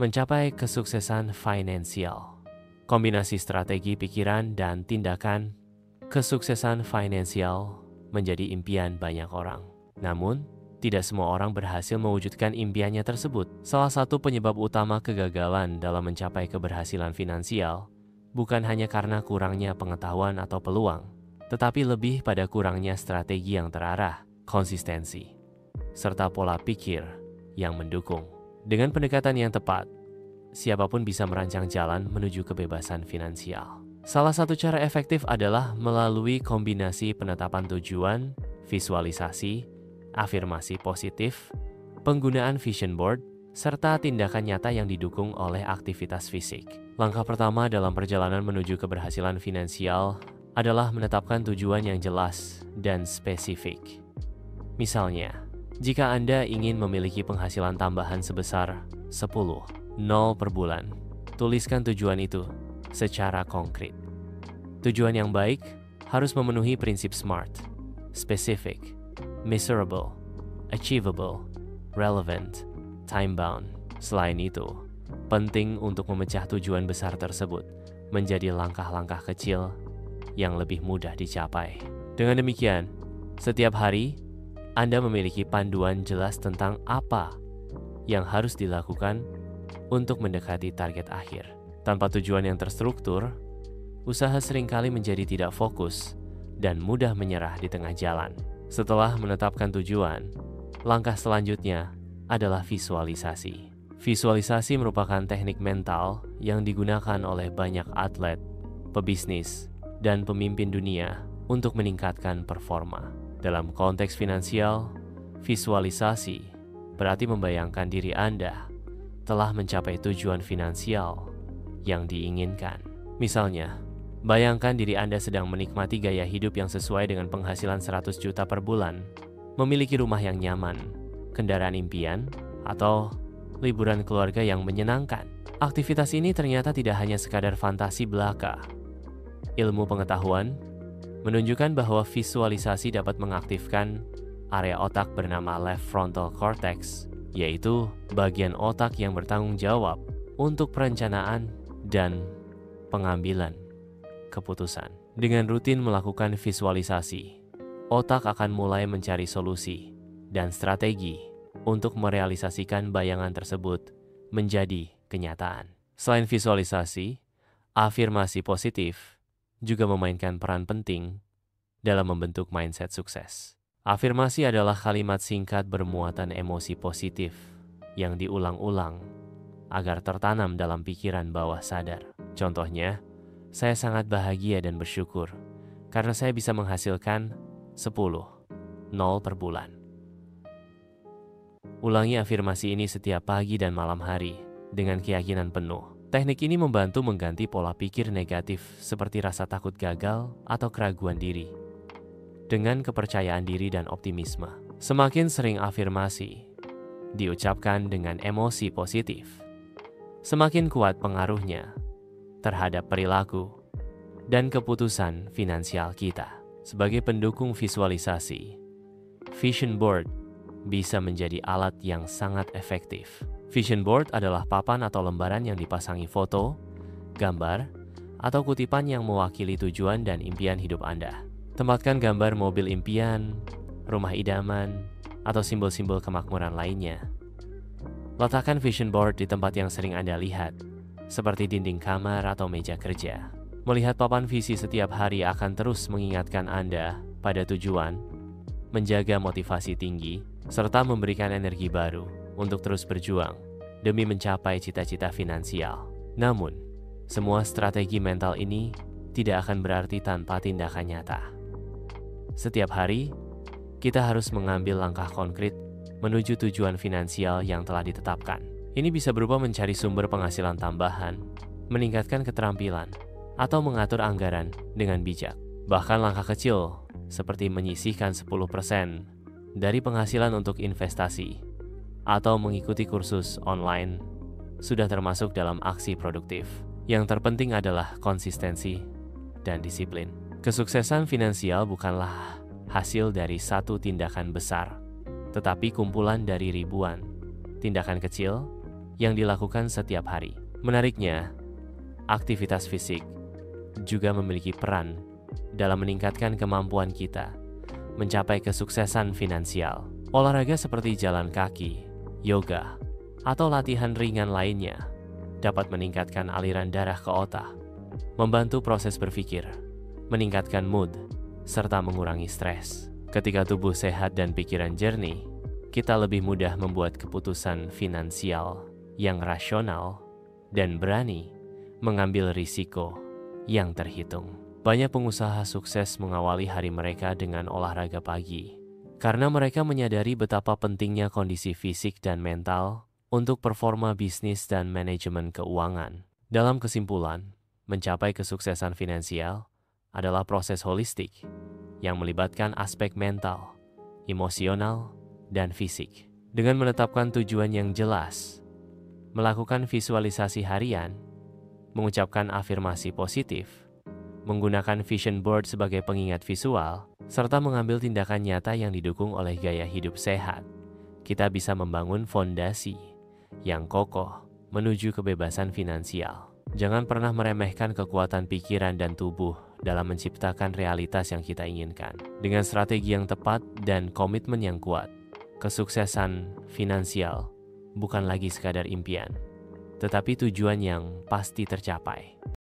Mencapai kesuksesan finansial. Kombinasi strategi pikiran dan tindakan, kesuksesan finansial menjadi impian banyak orang. Namun, tidak semua orang berhasil mewujudkan impiannya tersebut. Salah satu penyebab utama kegagalan dalam mencapai keberhasilan finansial bukan hanya karena kurangnya pengetahuan atau peluang, tetapi lebih pada kurangnya strategi yang terarah, konsistensi, serta pola pikir yang mendukung. Dengan pendekatan yang tepat, siapapun bisa merancang jalan menuju kebebasan finansial. Salah satu cara efektif adalah melalui kombinasi penetapan tujuan, visualisasi, afirmasi positif, penggunaan vision board, serta tindakan nyata yang didukung oleh aktivitas fisik. Langkah pertama dalam perjalanan menuju keberhasilan finansial adalah menetapkan tujuan yang jelas dan spesifik. Misalnya, jika Anda ingin memiliki penghasilan tambahan sebesar 10 per bulan, tuliskan tujuan itu secara konkret. Tujuan yang baik harus memenuhi prinsip SMART: specific, measurable, achievable, relevant, time-bound. Selain itu, penting untuk memecah tujuan besar tersebut menjadi langkah-langkah kecil yang lebih mudah dicapai. Dengan demikian, setiap hari Anda memiliki panduan jelas tentang apa yang harus dilakukan untuk mendekati target akhir. Tanpa tujuan yang terstruktur, usaha seringkali menjadi tidak fokus dan mudah menyerah di tengah jalan. Setelah menetapkan tujuan, langkah selanjutnya adalah visualisasi. Visualisasi merupakan teknik mental yang digunakan oleh banyak atlet, pebisnis, dan pemimpin dunia untuk meningkatkan performa. Dalam konteks finansial, visualisasi berarti membayangkan diri Anda telah mencapai tujuan finansial yang diinginkan. Misalnya, bayangkan diri Anda sedang menikmati gaya hidup yang sesuai dengan penghasilan 100 juta per bulan, memiliki rumah yang nyaman, kendaraan impian, atau liburan keluarga yang menyenangkan. Aktivitas ini ternyata tidak hanya sekadar fantasi belaka. Ilmu pengetahuan menunjukkan bahwa visualisasi dapat mengaktifkan area otak bernama left frontal cortex, yaitu bagian otak yang bertanggung jawab untuk perencanaan dan pengambilan keputusan. Dengan rutin melakukan visualisasi, otak akan mulai mencari solusi dan strategi untuk merealisasikan bayangan tersebut menjadi kenyataan. Selain visualisasi, afirmasi positif juga memainkan peran penting dalam membentuk mindset sukses. Afirmasi adalah kalimat singkat bermuatan emosi positif yang diulang-ulang agar tertanam dalam pikiran bawah sadar. Contohnya, saya sangat bahagia dan bersyukur karena saya bisa menghasilkan 10 per bulan. Ulangi afirmasi ini setiap pagi dan malam hari dengan keyakinan penuh. Teknik ini membantu mengganti pola pikir negatif seperti rasa takut gagal atau keraguan diri dengan kepercayaan diri dan optimisme. Semakin sering afirmasi diucapkan dengan emosi positif, semakin kuat pengaruhnya terhadap perilaku dan keputusan finansial kita. Sebagai pendukung visualisasi, vision board bisa menjadi alat yang sangat efektif. Vision board adalah papan atau lembaran yang dipasangi foto, gambar, atau kutipan yang mewakili tujuan dan impian hidup Anda. Tempatkan gambar mobil impian, rumah idaman, atau simbol-simbol kemakmuran lainnya. Letakkan vision board di tempat yang sering Anda lihat, seperti dinding kamar atau meja kerja. Melihat papan visi setiap hari akan terus mengingatkan Anda pada tujuan, menjaga motivasi tinggi, serta memberikan energi baru untuk terus berjuang demi mencapai cita-cita finansial. Namun, semua strategi mental ini tidak akan berarti tanpa tindakan nyata. Setiap hari, kita harus mengambil langkah konkret menuju tujuan finansial yang telah ditetapkan. Ini bisa berupa mencari sumber penghasilan tambahan, meningkatkan keterampilan, atau mengatur anggaran dengan bijak. Bahkan langkah kecil, seperti menyisihkan 10% dari penghasilan untuk investasi, atau mengikuti kursus online, sudah termasuk dalam aksi produktif. Yang terpenting adalah konsistensi dan disiplin. Kesuksesan finansial bukanlah hasil dari satu tindakan besar, tetapi kumpulan dari ribuan tindakan kecil yang dilakukan setiap hari. Menariknya, aktivitas fisik juga memiliki peran dalam meningkatkan kemampuan kita mencapai kesuksesan finansial. Olahraga seperti jalan kaki, yoga, atau latihan ringan lainnya dapat meningkatkan aliran darah ke otak, membantu proses berpikir, meningkatkan mood, serta mengurangi stres. Ketika tubuh sehat dan pikiran jernih, kita lebih mudah membuat keputusan finansial yang rasional dan berani mengambil risiko yang terhitung. Banyak pengusaha sukses mengawali hari mereka dengan olahraga pagi, karena mereka menyadari betapa pentingnya kondisi fisik dan mental untuk performa bisnis dan manajemen keuangan. Dalam kesimpulan, mencapai kesuksesan finansial adalah proses holistik yang melibatkan aspek mental, emosional, dan fisik. Dengan menetapkan tujuan yang jelas, melakukan visualisasi harian, mengucapkan afirmasi positif, menggunakan vision board sebagai pengingat visual, serta mengambil tindakan nyata yang didukung oleh gaya hidup sehat, kita bisa membangun fondasi yang kokoh menuju kebebasan finansial. Jangan pernah meremehkan kekuatan pikiran dan tubuh dalam menciptakan realitas yang kita inginkan. Dengan strategi yang tepat dan komitmen yang kuat, kesuksesan finansial bukan lagi sekadar impian, tetapi tujuan yang pasti tercapai.